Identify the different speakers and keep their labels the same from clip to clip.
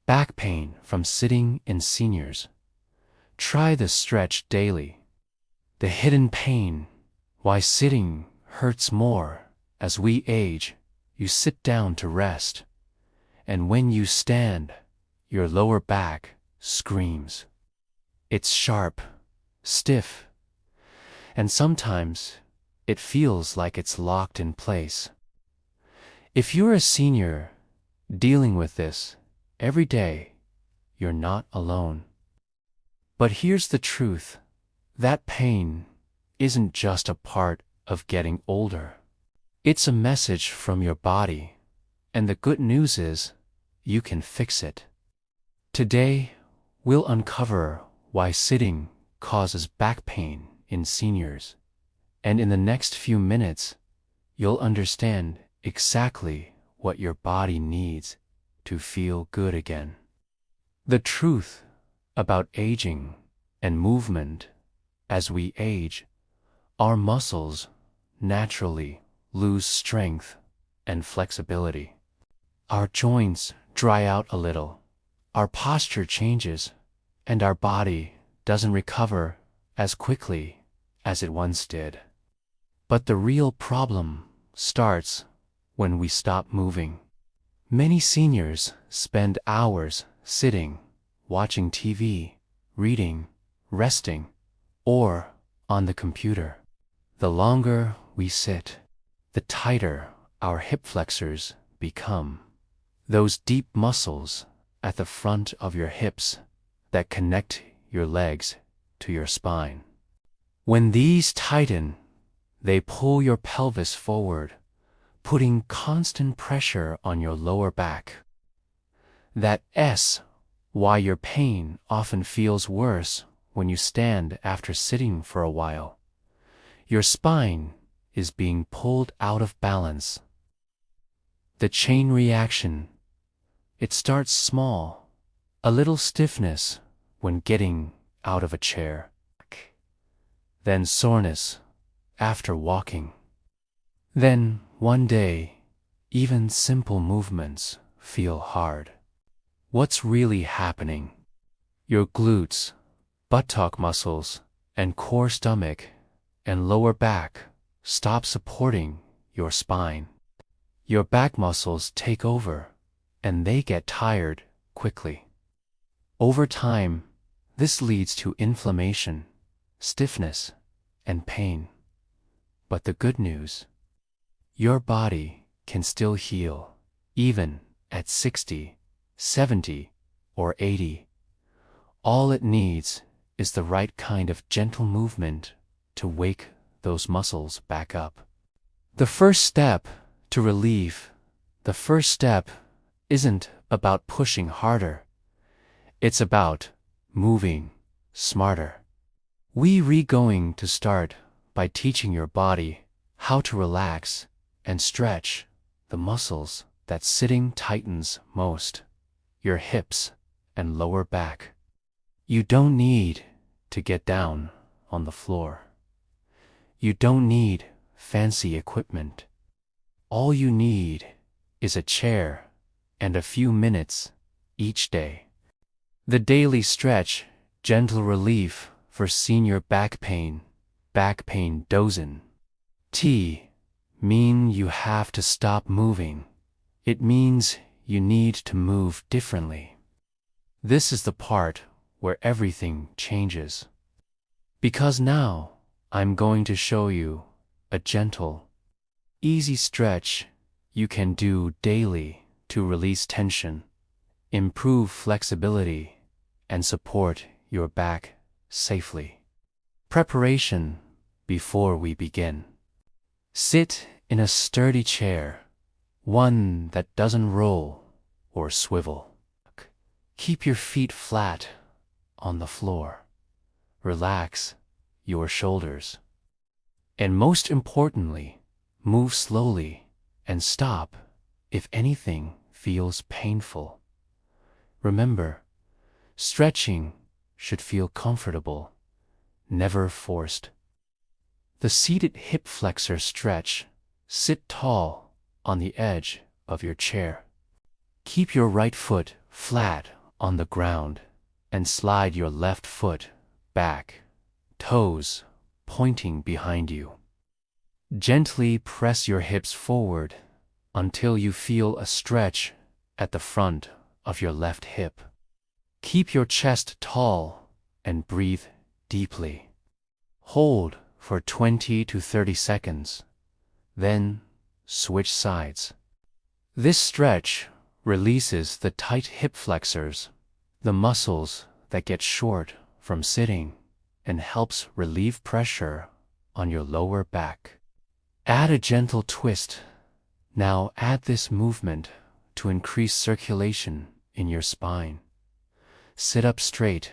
Speaker 1: Back pain from sitting in seniors. Try this stretch daily. The hidden pain, why sitting hurts more as we age. You sit down to rest, and when you stand, your lower back screams. It's sharp, stiff, and sometimes it feels like it's locked in place. If you're a senior dealing with this every day, you're not alone. But here's the truth. That pain isn't just a part of getting older. It's a message from your body, and the good news is you can fix it. Today, we'll uncover why sitting causes back pain in seniors, and in the next few minutes, you'll understand exactly what your body needs to feel good again. The truth about aging and movement. As we age, our muscles naturally lose strength and flexibility. Our joints dry out a little, our posture changes, and our body doesn't recover as quickly as it once did. But the real problem starts when we stop moving. Many seniors spend hours sitting, watching TV, reading, resting, or on the computer. The longer we sit, the tighter our hip flexors become. Those deep muscles at the front of your hips that connect your legs to your spine. When these tighten, they pull your pelvis forward, putting constant pressure on your lower back. That's why your pain often feels worse when you stand after sitting for a while. Your spine is being pulled out of balance. The chain reaction. It starts small, a little stiffness when getting out of a chair, then soreness after walking. Then, one day, even simple movements feel hard. What's really happening? Your glutes, buttock muscles, and core stomach and lower back stop supporting your spine. Your back muscles take over, and they get tired quickly. Over time, this leads to inflammation, stiffness, and pain. But the good news, your body can still heal, even at 60, 70, or 80. All it needs is the right kind of gentle movement to wake those muscles back up. The first step isn't about pushing harder. It's about moving smarter. We're going to start by teaching your body how to relax and stretch the muscles that sitting tightens most, your hips and lower back. You don't need to get down on the floor. You don't need fancy equipment. All you need is a chair and a few minutes each day. The daily stretch, gentle relief for senior back pain doesn't mean you have to stop moving. It means you need to move differently. This is the part where everything changes. Because now I'm going to show you a gentle, easy stretch you can do daily to release tension, improve flexibility, and support your back safely. Preparation before we begin. Sit in a sturdy chair, one that doesn't roll or swivel. Keep your feet flat on the floor. Relax your shoulders. And most importantly, move slowly and stop if anything feels painful. Remember, stretching should feel comfortable, never forced. The seated hip flexor stretch. Sit tall on the edge of your chair. Keep your right foot flat on the ground and slide your left foot back, toes pointing behind you. Gently press your hips forward until you feel a stretch at the front of your left hip. Keep your chest tall and breathe deeply. Hold for 20 to 30 seconds, then switch sides. This stretch releases the tight hip flexors, the muscles that get short from sitting, and helps relieve pressure on your lower back. Add a gentle twist. Now add this movement to increase circulation in your spine. Sit up straight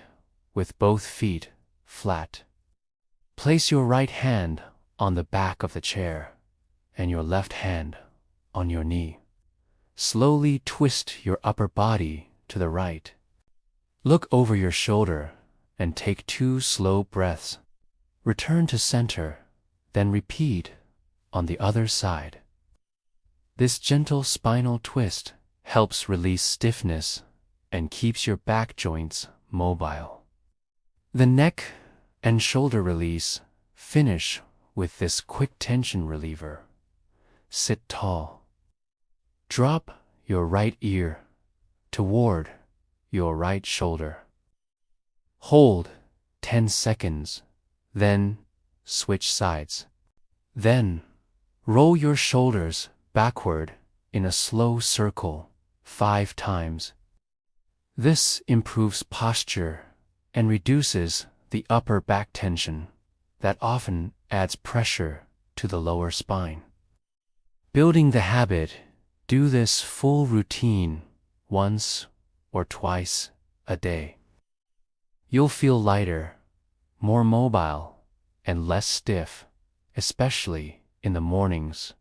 Speaker 1: with both feet flat. Place your right hand on the back of the chair and your left hand on your knee. Slowly twist your upper body to the right. Look over your shoulder and take 2 slow breaths. Return to center, then repeat on the other side. This gentle spinal twist helps release stiffness and keeps your back joints mobile. The neck and shoulder release finish with this quick tension reliever. Sit tall. Drop your right ear toward your right shoulder. Hold 10 seconds, then switch sides. Then roll your shoulders backward in a slow circle 5 times. This improves posture and reduces the upper back tension that often adds pressure to the lower spine. Building the habit, do this full routine once or twice a day. You'll feel lighter, more mobile, and less stiff, especially in the mornings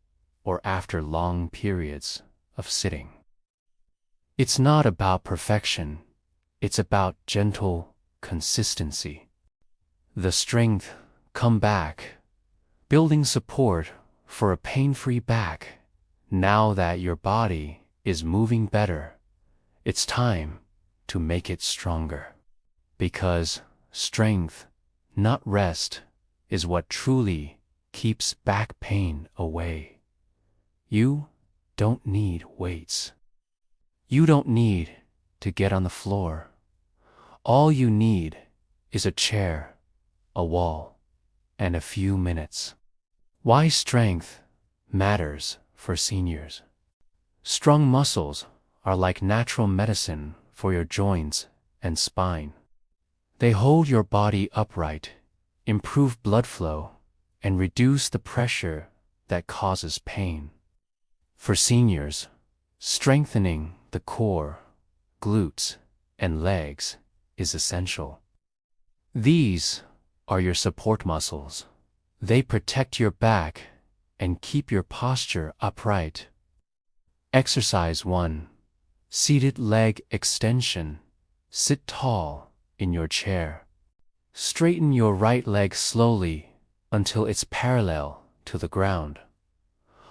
Speaker 1: or after long periods of sitting. It's not about perfection, it's about gentle consistency. The strength come back, building support for a pain-free back. Now that your body is moving better, it's time to make it stronger. Because strength, not rest, is what truly keeps back pain away. You don't need weights. You don't need to get on the floor. All you need is a chair, a wall, and a few minutes. Why strength matters for seniors. Strong muscles are like natural medicine for your joints and spine. They hold your body upright, improve blood flow, and reduce the pressure that causes pain. For seniors, strengthening the core, glutes, and legs is essential. These are your support muscles. They protect your back and keep your posture upright. Exercise 1. Seated leg extension. Sit tall in your chair. Straighten your right leg slowly until it's parallel to the ground.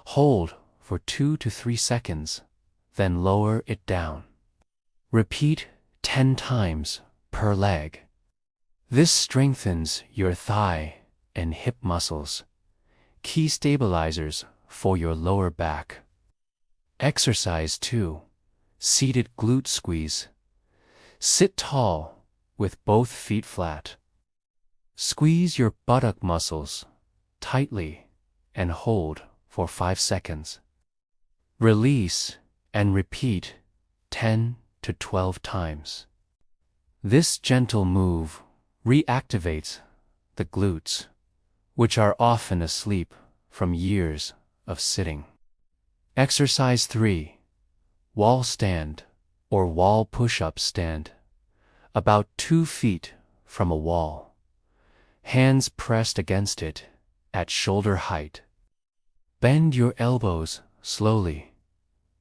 Speaker 1: Hold for 2 to 3 seconds, then lower it down. Repeat 10 times per leg. This strengthens your thigh and hip muscles, key stabilizers for your lower back. Exercise 2. Seated glute squeeze. Sit tall with both feet flat. Squeeze your buttock muscles tightly and hold for 5 seconds. Release and repeat 10 to 12 times. This gentle move reactivates the glutes, which are often asleep from years of sitting. Exercise 3. Wall stand or wall push-up stand. About 2 feet from a wall. Hands pressed against it at shoulder height. Bend your elbows slowly,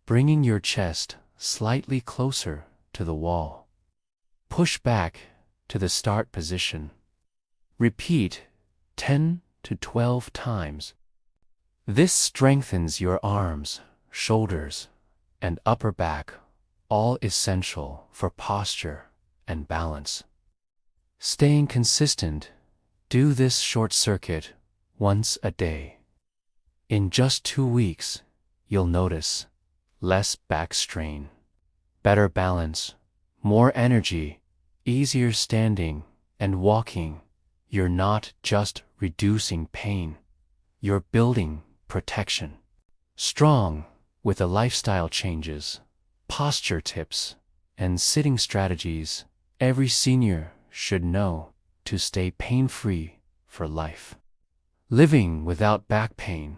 Speaker 1: bringing your chest slightly closer to the wall. Push back to the start position. Repeat 10 to 12 times. This strengthens your arms, shoulders, and upper back all essential for posture and balance. Staying consistent, do this short circuit once a day. In just 2 weeks, you'll notice less back strain, better balance, more energy, easier standing and walking. You're not just reducing pain, you're building protection. Strong with the lifestyle changes, posture tips, and sitting strategies every senior should know to stay pain-free for life. Living without back pain,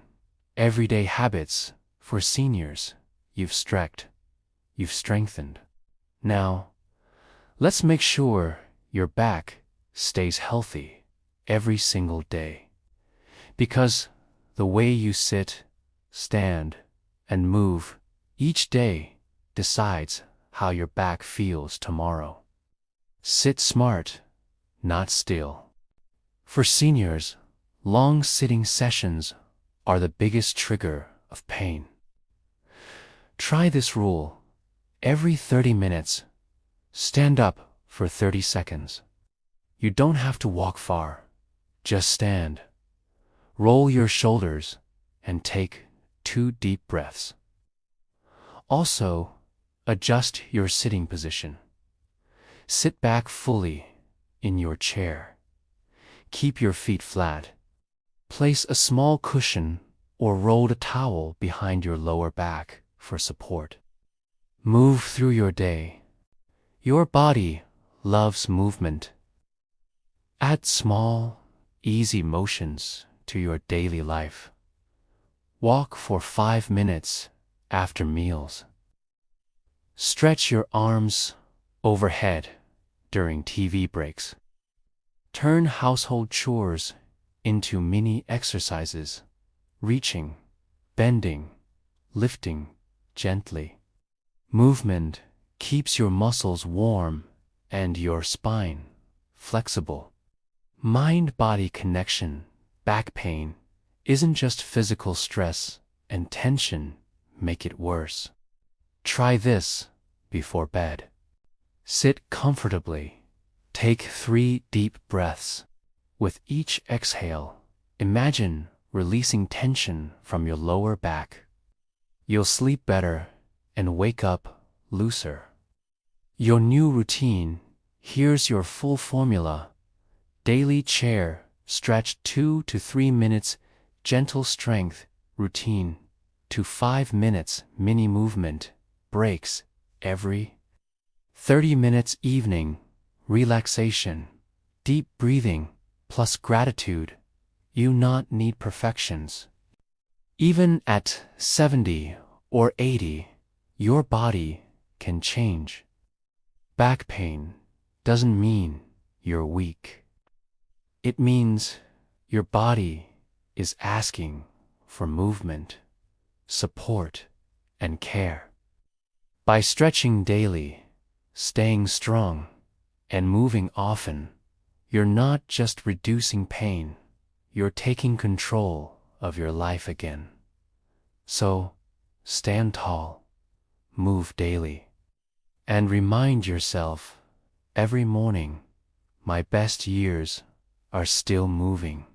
Speaker 1: everyday habits for seniors you've strengthened. Now, let's make sure your back stays healthy every single day. Because the way you sit, stand, and move each day decides how your back feels tomorrow. Sit smart, not still. For seniors, long sitting sessions are the biggest trigger of pain. Try this rule. Every 30 minutes, stand up for 30 seconds. You don't have to walk far. Just stand. Roll your shoulders and take 2 deep breaths. Also, adjust your sitting position. Sit back fully in your chair. Keep your feet flat. Place a small cushion or rolled a towel behind your lower back for support. Move through your day. Your body loves movement. Add small, easy motions to your daily life. Walk for 5 minutes after meals. Stretch your arms overhead during TV breaks. Turn household chores into mini exercises, reaching, bending, lifting gently. Movement keeps your muscles warm and your spine flexible. Mind-body connection, back pain, isn't just physical stress and tension make it worse. Try this before bed. Sit comfortably. Take 3 deep breaths. With each exhale, imagine releasing tension from your lower back. You'll sleep better and wake up looser. Your new routine, here's your full formula. Daily chair stretch 2 to 3 minutes, gentle strength routine, to 5 minutes mini movement breaks every 30 minutes evening, relaxation, deep breathing, plus gratitude. You not need perfections. Even at 70 or 80, your body can change. Back pain doesn't mean you're weak. It means your body is asking for movement, support, and care. By stretching daily, staying strong, and moving often, you're not just reducing pain, you're taking control of your life again. So, stand tall, move daily, and remind yourself every morning, my best years are still moving.